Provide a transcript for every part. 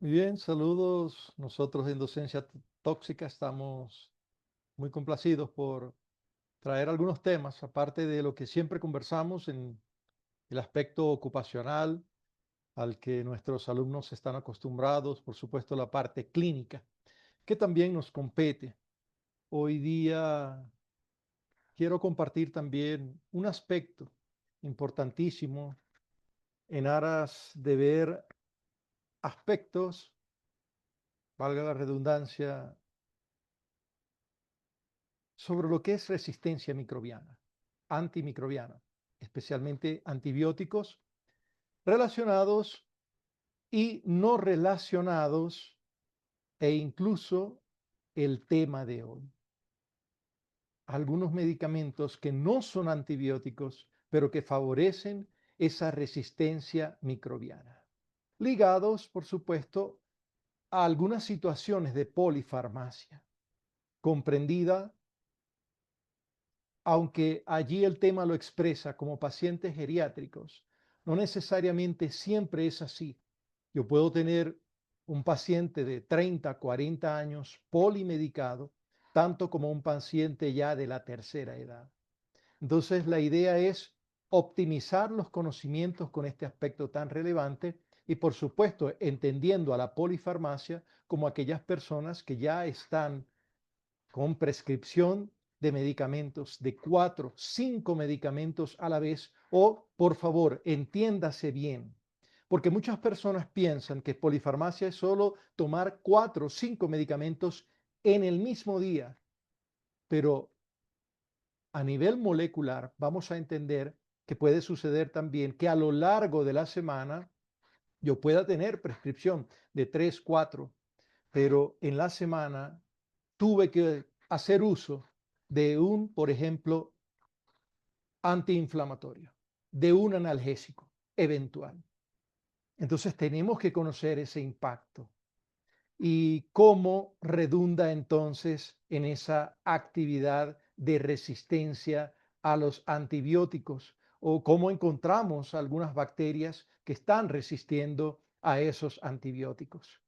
Muy bien, saludos. Nosotros en Docencia Tóxica estamos muy complacidos por traer algunos temas, aparte de lo que siempre conversamos en el aspecto ocupacional al que nuestros alumnos están acostumbrados, por supuesto la parte clínica, que también nos compete. Hoy día quiero compartir también un aspecto importantísimo en aras de ver aspectos, valga la redundancia, sobre lo que es resistencia microbiana, antimicrobiana, especialmente antibióticos relacionados y no relacionados e incluso el tema de hoy. Algunos medicamentos que no son antibióticos, pero que favorecen esa resistencia microbiana. Ligados, por supuesto, a algunas situaciones de polifarmacia, comprendida, aunque allí el tema lo expresa como pacientes geriátricos, no necesariamente siempre es así. Yo puedo tener un paciente de 30, 40 años polimedicado, tanto como un paciente ya de la tercera edad. Entonces, la idea es optimizar los conocimientos con este aspecto tan relevante y, por supuesto, entendiendo a la polifarmacia como aquellas personas que ya están con prescripción de medicamentos, de 4, 5 medicamentos a la vez, o por favor, entiéndase bien, porque muchas personas piensan que polifarmacia es solo tomar 4 o 5 medicamentos en el mismo día, pero a nivel molecular vamos a entender que puede suceder también que a lo largo de la semana yo pueda tener prescripción de 3, 4, pero en la semana tuve que hacer uso de un, por ejemplo, antiinflamatorio, de un analgésico eventual. Entonces tenemos que conocer ese impacto y cómo redunda entonces en esa actividad de resistencia a los antibióticos o cómo encontramos algunas bacterias que están resistiendo a esos antibióticos.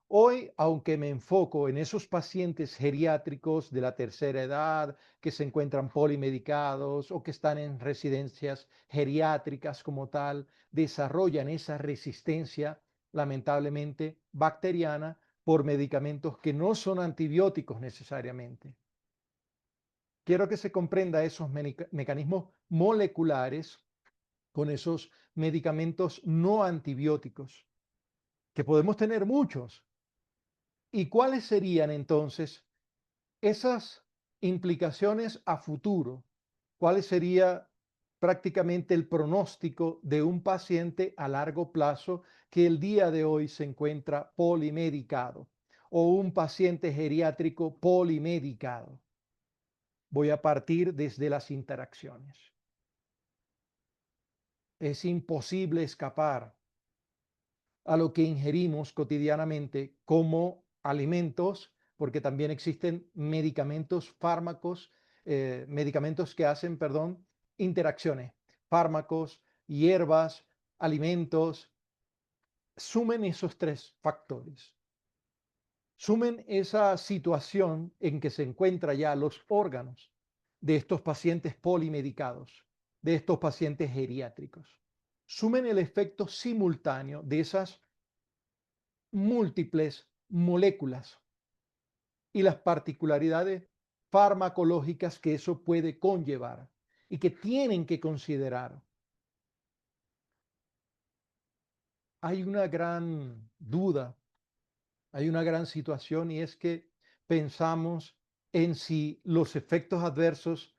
Hoy, aunque me enfoco en esos pacientes geriátricos de la tercera edad que se encuentran polimedicados o que están en residencias geriátricas como tal, desarrollan esa resistencia, lamentablemente, bacteriana por medicamentos que no son antibióticos necesariamente. Quiero que se comprenda esos mecanismos moleculares con esos medicamentos no antibióticos, que podemos tener muchos. ¿Y cuáles serían entonces esas implicaciones a futuro? ¿Cuál sería prácticamente el pronóstico de un paciente a largo plazo que el día de hoy se encuentra polimedicado o un paciente geriátrico polimedicado? Voy a partir desde las interacciones. Es imposible escapar a lo que ingerimos cotidianamente como alimentos, porque también existen medicamentos, fármacos, medicamentos que hacen, perdón, interacciones, fármacos, hierbas, alimentos. Sumen esos tres factores. Sumen esa situación en que se encuentran ya los órganos de estos pacientes polimedicados, de estos pacientes geriátricos. Sumen el efecto simultáneo de esas múltiples moléculas y las particularidades farmacológicas que eso puede conllevar y que tienen que considerar. Hay una gran duda, hay una gran situación y es que pensamos en si los efectos adversos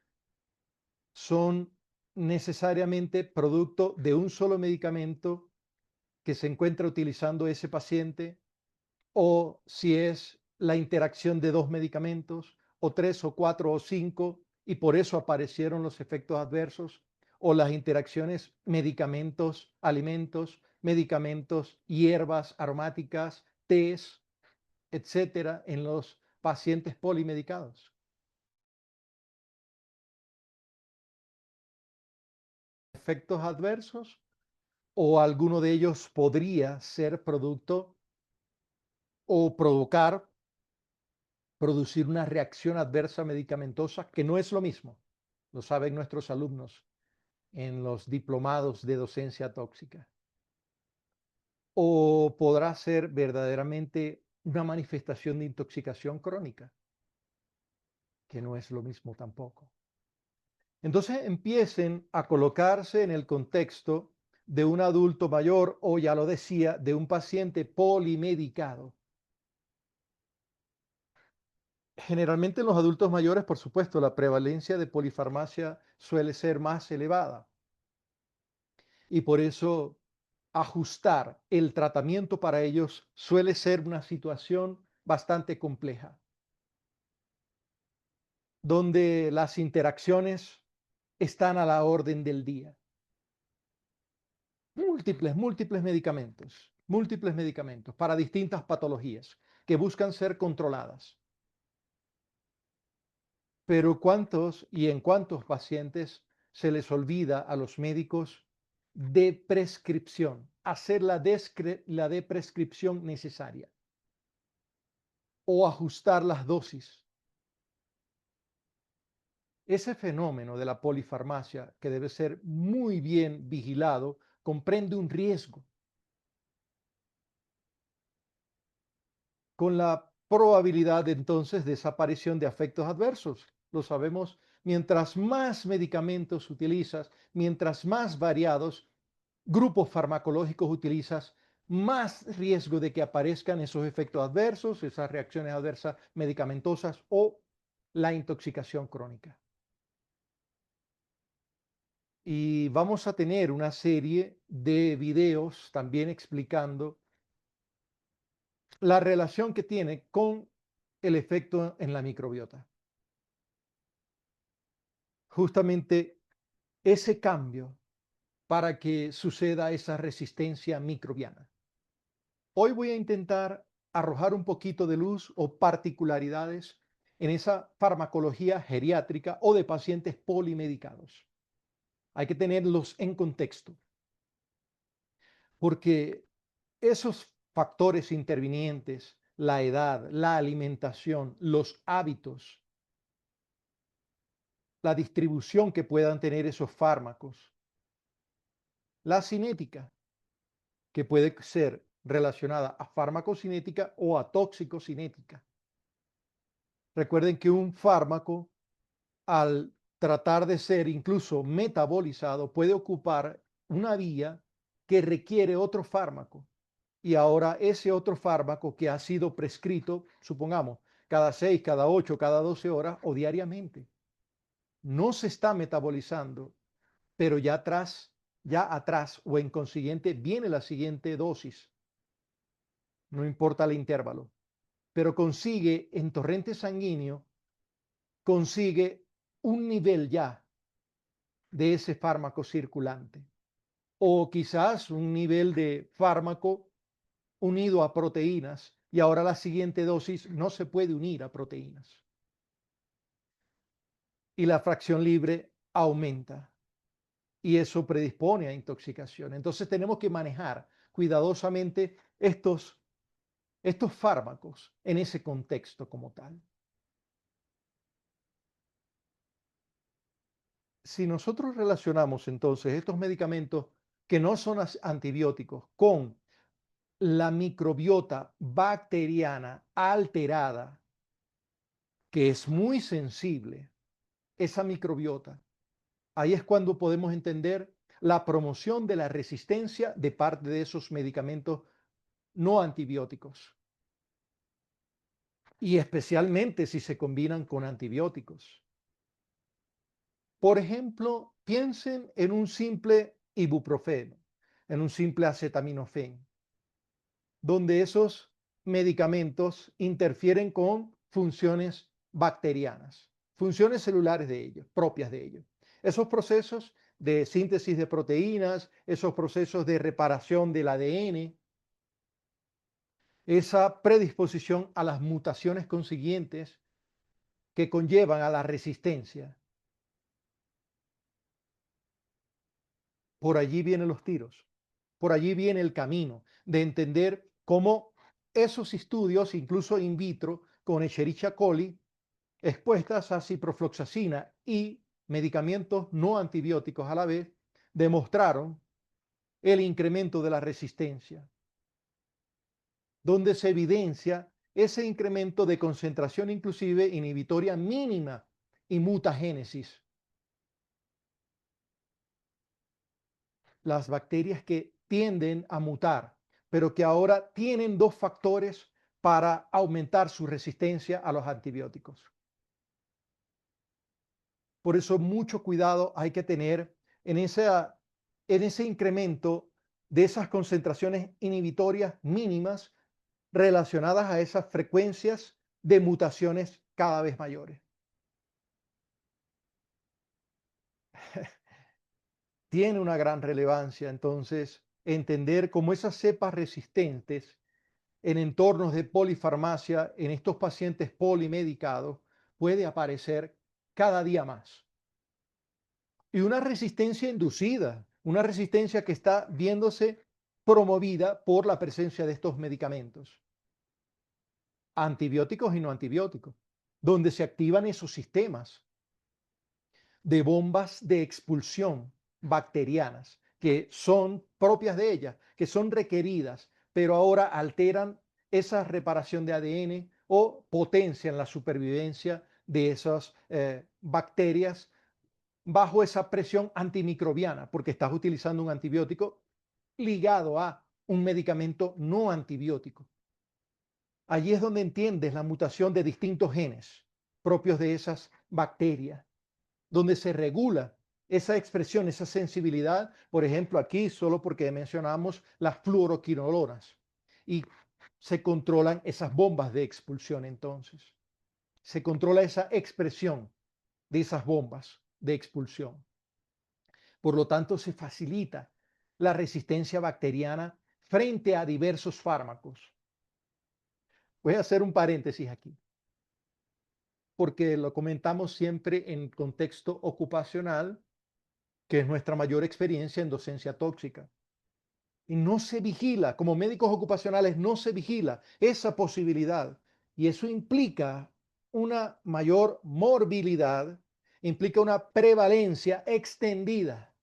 son necesariamente producto de un solo medicamento que se encuentra utilizando ese paciente o si es la interacción de dos medicamentos, o tres, o cuatro, o cinco, y por eso aparecieron los efectos adversos, o las interacciones medicamentos, alimentos, medicamentos, hierbas aromáticas, tés, etcétera, en los pacientes polimedicados. Efectos adversos, o alguno de ellos podría ser producto o producir una reacción adversa medicamentosa, que no es lo mismo. Lo saben nuestros alumnos en los diplomados de docencia tóxica. O podrá ser verdaderamente una manifestación de intoxicación crónica, que no es lo mismo tampoco. Entonces empiecen a colocarse en el contexto de un adulto mayor o, ya lo decía, de un paciente polimedicado. Generalmente en los adultos mayores, por supuesto, la prevalencia de polifarmacia suele ser más elevada y por eso ajustar el tratamiento para ellos suele ser una situación bastante compleja, donde las interacciones están a la orden del día. Múltiples medicamentos para distintas patologías que buscan ser controladas. Pero ¿cuántos y en cuántos pacientes se les olvida a los médicos de prescripción, hacer la de prescripción necesaria o ajustar las dosis? Ese fenómeno de la polifarmacia, que debe ser muy bien vigilado, comprende un riesgo con la probabilidad de entonces desaparición de efectos adversos. Lo sabemos, mientras más medicamentos utilizas, mientras más variados grupos farmacológicos utilizas, más riesgo de que aparezcan esos efectos adversos, esas reacciones adversas medicamentosas o la intoxicación crónica. Y vamos a tener una serie de videos también explicando la relación que tiene con el efecto en la microbiota. Justamente ese cambio para que suceda esa resistencia microbiana. Hoy voy a intentar arrojar un poquito de luz o particularidades en esa farmacología geriátrica o de pacientes polimedicados. Hay que tenerlos en contexto, porque esos factores intervinientes, la edad, la alimentación, los hábitos, la distribución que puedan tener esos fármacos, la cinética, que puede ser relacionada a farmacocinética o a toxicocinética. Recuerden que un fármaco, al tratar de ser incluso metabolizado, puede ocupar una vía que requiere otro fármaco. Y ahora ese otro fármaco que ha sido prescrito, supongamos, cada 6, cada 8, cada 12 horas o diariamente, no se está metabolizando, pero ya atrás o en consiguiente viene la siguiente dosis, no importa el intervalo, pero consigue en torrente sanguíneo, consigue un nivel ya de ese fármaco circulante, o quizás un nivel de fármaco unido a proteínas y ahora la siguiente dosis no se puede unir a proteínas y la fracción libre aumenta y eso predispone a intoxicación. Entonces tenemos que manejar cuidadosamente estos fármacos en ese contexto como tal. Si nosotros relacionamos entonces estos medicamentos que no son antibióticos con la microbiota bacteriana alterada, que es muy sensible, esa microbiota, ahí es cuando podemos entender la promoción de la resistencia de parte de esos medicamentos no antibióticos. Y especialmente si se combinan con antibióticos. Por ejemplo, piensen en un simple ibuprofeno, en un simple acetaminofén, donde esos medicamentos interfieren con funciones bacterianas, funciones celulares de ellos, propias de ellos. Esos procesos de síntesis de proteínas, esos procesos de reparación del ADN, esa predisposición a las mutaciones consiguientes que conllevan a la resistencia. Por allí vienen los tiros, por allí viene el camino de entender cómo esos estudios, incluso in vitro, con Escherichia coli, expuestas a ciprofloxacina y medicamentos no antibióticos a la vez, demostraron el incremento de la resistencia, donde se evidencia ese incremento de concentración inclusive inhibitoria mínima y mutagénesis. Las bacterias que tienden a mutar, pero que ahora tienen dos factores para aumentar su resistencia a los antibióticos. Por eso mucho cuidado hay que tener en, en ese incremento de esas concentraciones inhibitorias mínimas relacionadas a esas frecuencias de mutaciones cada vez mayores. Tiene una gran relevancia entonces entender cómo esas cepas resistentes en entornos de polifarmacia en estos pacientes polimedicados puede aparecer cada día más. Y una resistencia inducida, una resistencia que está viéndose promovida por la presencia de estos medicamentos, antibióticos y no antibióticos, donde se activan esos sistemas de bombas de expulsión bacterianas que son propias de ellas, que son requeridas, pero ahora alteran esa reparación de ADN o potencian la supervivencia de esas bacterias bajo esa presión antimicrobiana, porque estás utilizando un antibiótico ligado a un medicamento no antibiótico. Allí es donde entiendes la mutación de distintos genes propios de esas bacterias, donde se regula esa expresión, esa sensibilidad, por ejemplo, aquí solo porque mencionamos las fluoroquinolonas y se controlan esas bombas de expulsión entonces. Se controla esa expresión de esas bombas de expulsión. Por lo tanto, se facilita la resistencia bacteriana frente a diversos fármacos. Voy a hacer un paréntesis aquí, porque lo comentamos siempre en contexto ocupacional, que es nuestra mayor experiencia en docencia tóxica. Y no se vigila, como médicos ocupacionales, no se vigila esa posibilidad. Y eso implica una mayor morbilidad, implica una prevalencia extendida.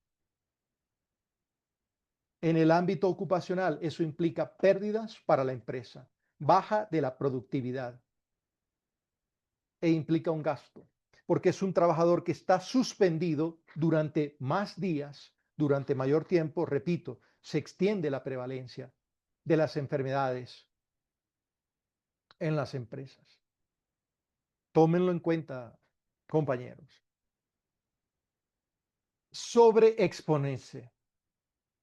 En el ámbito ocupacional, eso implica pérdidas para la empresa, baja de la productividad e implica un gasto, porque es un trabajador que está suspendido durante más días, durante mayor tiempo, repito, se extiende la prevalencia de las enfermedades en las empresas. Tómenlo en cuenta, compañeros. Sobreexponerse,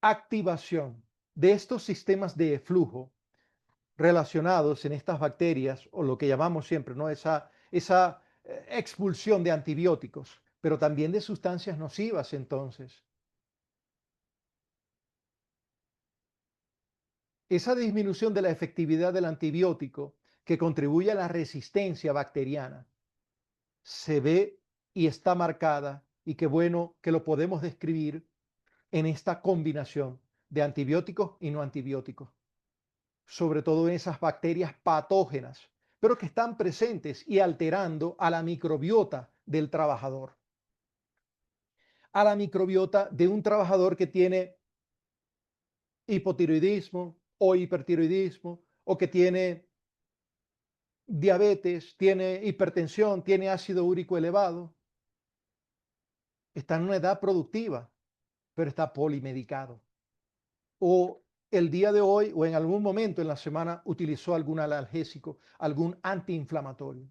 activación de estos sistemas de flujo relacionados en estas bacterias, o lo que llamamos siempre, ¿no? Esa expulsión de antibióticos, pero también de sustancias nocivas entonces. Esa disminución de la efectividad del antibiótico que contribuye a la resistencia bacteriana se ve y está marcada, y qué bueno que lo podemos describir en esta combinación de antibióticos y no antibióticos, sobre todo en esas bacterias patógenas, pero que están presentes y alterando a la microbiota del trabajador, a la microbiota de un trabajador que tiene hipotiroidismo o hipertiroidismo o que tiene diabetes, tiene hipertensión, tiene ácido úrico elevado, está en una edad productiva, pero está polimedicado. O el día de hoy o en algún momento en la semana utilizó algún analgésico, algún antiinflamatorio.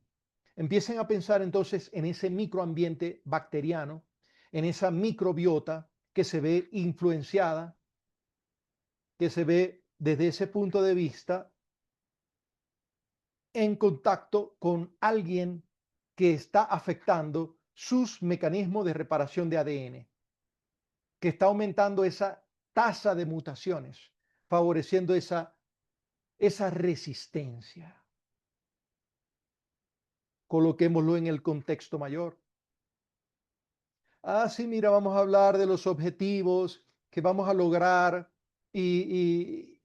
Empiecen a pensar entonces en ese microambiente bacteriano, en esa microbiota que se ve influenciada, que se ve desde ese punto de vista en contacto con alguien que está afectando sus mecanismos de reparación de ADN, que está aumentando esa tasa de mutaciones, favoreciendo esa resistencia. Coloquémoslo en el contexto mayor. Ah, sí, mira, vamos a hablar de los objetivos que vamos a lograr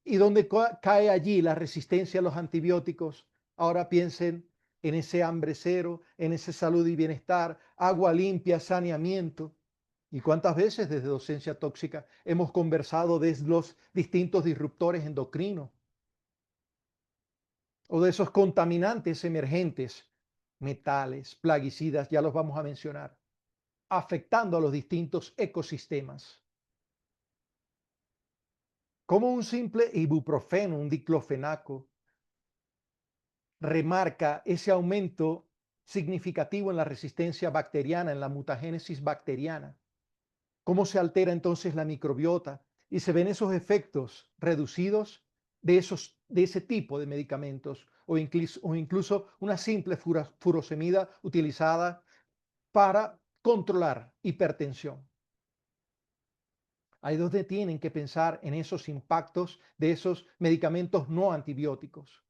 ¿Y dónde cae allí la resistencia a los antibióticos? Ahora piensen en ese hambre cero, en ese salud y bienestar, agua limpia, saneamiento. ¿Y cuántas veces desde Docencia Tóxica hemos conversado de los distintos disruptores endocrinos o de esos contaminantes emergentes, metales, plaguicidas, ya los vamos a mencionar, afectando a los distintos ecosistemas? Como un simple ibuprofeno, un diclofenaco, remarca ese aumento significativo en la resistencia bacteriana, en la mutagénesis bacteriana. ¿Cómo se altera entonces la microbiota? Y se ven esos efectos reducidos de ese tipo de medicamentos o incluso una simple furosemida utilizada para controlar hipertensión. Ahí es donde tienen que pensar en esos impactos de esos medicamentos no antibióticos,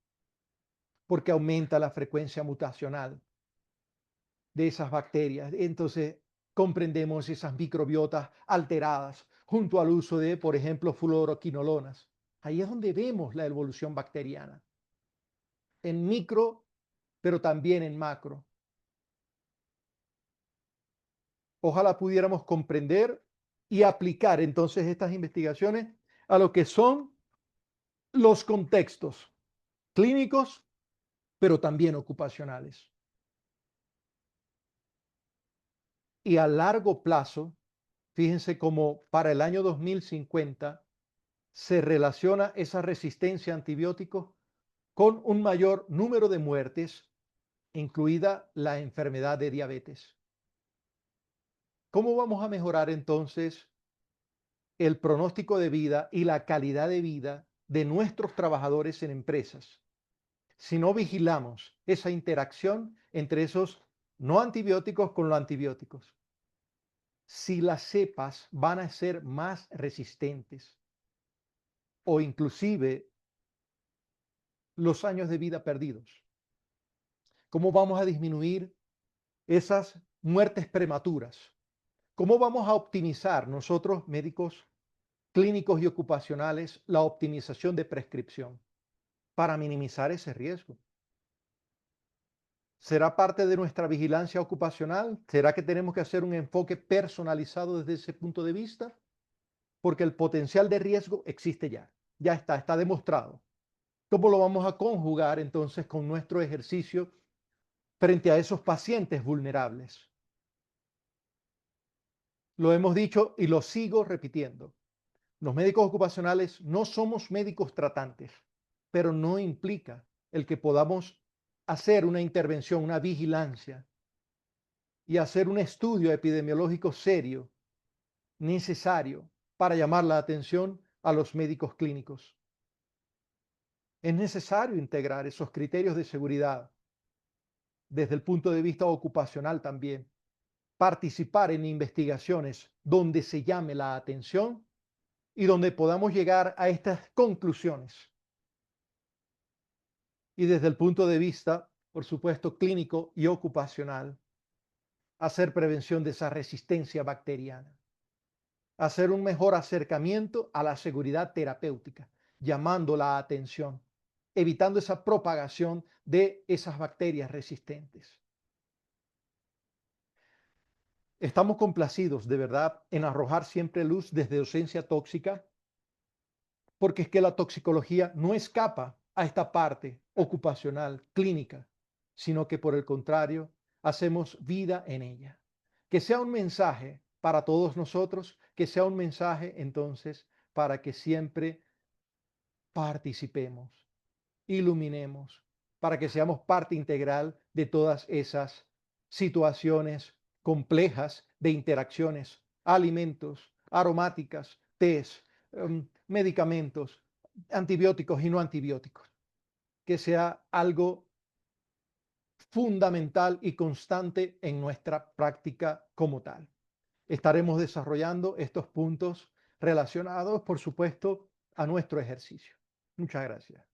porque aumenta la frecuencia mutacional de esas bacterias. Entonces, comprendemos esas microbiotas alteradas junto al uso de, por ejemplo, fluoroquinolonas. Ahí es donde vemos la evolución bacteriana, en micro, pero también en macro. Ojalá pudiéramos comprender y aplicar entonces estas investigaciones a lo que son los contextos clínicos, pero también ocupacionales. Y a largo plazo, fíjense cómo para el año 2050 se relaciona esa resistencia a antibióticos con un mayor número de muertes, incluida la enfermedad de diabetes. ¿Cómo vamos a mejorar entonces el pronóstico de vida y la calidad de vida de nuestros trabajadores en empresas si no vigilamos esa interacción entre esos no antibióticos con los antibióticos? Si las cepas van a ser más resistentes o inclusive los años de vida perdidos. ¿Cómo vamos a disminuir esas muertes prematuras? ¿Cómo vamos a optimizar nosotros, médicos clínicos y ocupacionales, la optimización de prescripción para minimizar ese riesgo? ¿Será parte de nuestra vigilancia ocupacional? ¿Será que tenemos que hacer un enfoque personalizado desde ese punto de vista? Porque el potencial de riesgo existe ya, ya está demostrado. ¿Cómo lo vamos a conjugar entonces con nuestro ejercicio frente a esos pacientes vulnerables? Lo hemos dicho y lo sigo repitiendo. Los médicos ocupacionales no somos médicos tratantes, pero no implica el que podamos hacer una intervención, una vigilancia y hacer un estudio epidemiológico serio, necesario para llamar la atención a los médicos clínicos. Es necesario integrar esos criterios de seguridad desde el punto de vista ocupacional también, participar en investigaciones donde se llame la atención y donde podamos llegar a estas conclusiones. Y desde el punto de vista, por supuesto, clínico y ocupacional, hacer prevención de esa resistencia bacteriana, hacer un mejor acercamiento a la seguridad terapéutica, llamando la atención, evitando esa propagación de esas bacterias resistentes. Estamos complacidos de verdad en arrojar siempre luz desde Docencia Tóxica, porque es que la toxicología no escapa a esta parte ocupacional, clínica, sino que por el contrario, hacemos vida en ella. Que sea un mensaje para todos nosotros, que sea un mensaje entonces para que siempre participemos, iluminemos, para que seamos parte integral de todas esas situaciones complejas de interacciones, alimentos, aromáticas, tés, medicamentos, antibióticos y no antibióticos. Que sea algo fundamental y constante en nuestra práctica como tal. Estaremos desarrollando estos puntos relacionados, por supuesto, a nuestro ejercicio. Muchas gracias.